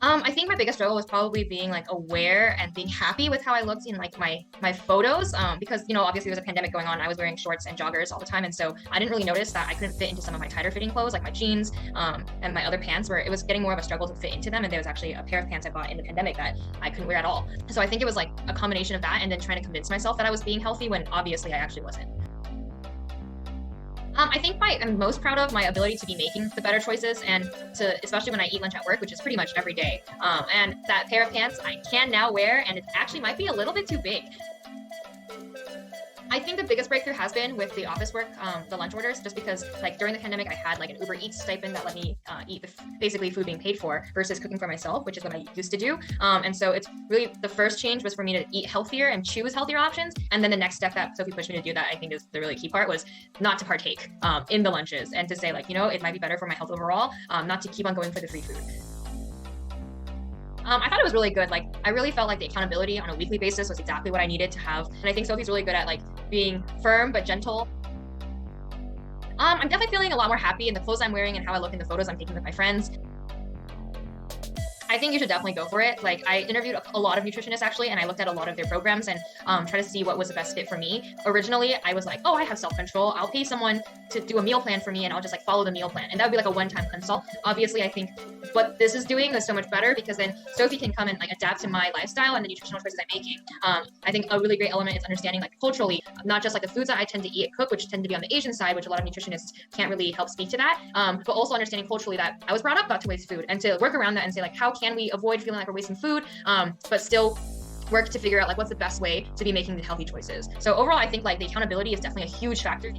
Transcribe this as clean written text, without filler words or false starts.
I think my biggest struggle was probably being like aware and being happy with how I looked in like my photos. Because obviously there was a pandemic going on. I was wearing shorts and joggers all the time, and so I didn't really notice that I couldn't fit into some of my tighter fitting clothes, like my jeans, and my other pants, where it was getting more of a struggle to fit into them. And there was actually a pair of pants I bought in the pandemic that I couldn't wear at all. So I think it was like a combination of that, and then trying to convince myself that I was being healthy when obviously I actually wasn't. I think I'm most proud of my ability to be making the better choices, and to, especially when I eat lunch at work, which is pretty much every day. And that pair of pants I can now wear, and it actually might be a little bit too big. I think the biggest breakthrough has been with the office work, the lunch orders, just because like during the pandemic, I had like an Uber Eats stipend that let me eat basically food being paid for versus cooking for myself, which is what I used to do. And so it's really the first change was for me to eat healthier and choose healthier options. And then the next step that Sophie pushed me to do that I think is the really key part was not to partake in the lunches and to say like, it might be better for my health overall, not to keep on going for the free food. I thought it was really good. Like, I really felt like the accountability on a weekly basis was exactly what I needed to have. And I think Sophie's really good at like being firm but gentle. I'm definitely feeling a lot more happy in the clothes I'm wearing and how I look in the photos I'm taking with my friends. I think you should definitely go for it. Like, I interviewed a lot of nutritionists actually, and I looked at a lot of their programs and try to see what was the best fit for me. Originally, I was like, oh, I have self-control. I'll pay someone to do a meal plan for me, and I'll just like follow the meal plan. And that would be like a one-time consult. Obviously, I think what this is doing is so much better because then Sophie can come and like adapt to my lifestyle and the nutritional choices I'm making. I think a really great element is understanding like culturally, not just like the foods that I tend to eat and cook, which tend to be on the Asian side, which a lot of nutritionists can't really help speak to that. But also understanding culturally that I was brought up not to waste food and to work around that and say like, how can we avoid feeling like we're wasting food, but still work to figure out like what's the best way to be making the healthy choices. So overall, I think like the accountability is definitely a huge factor.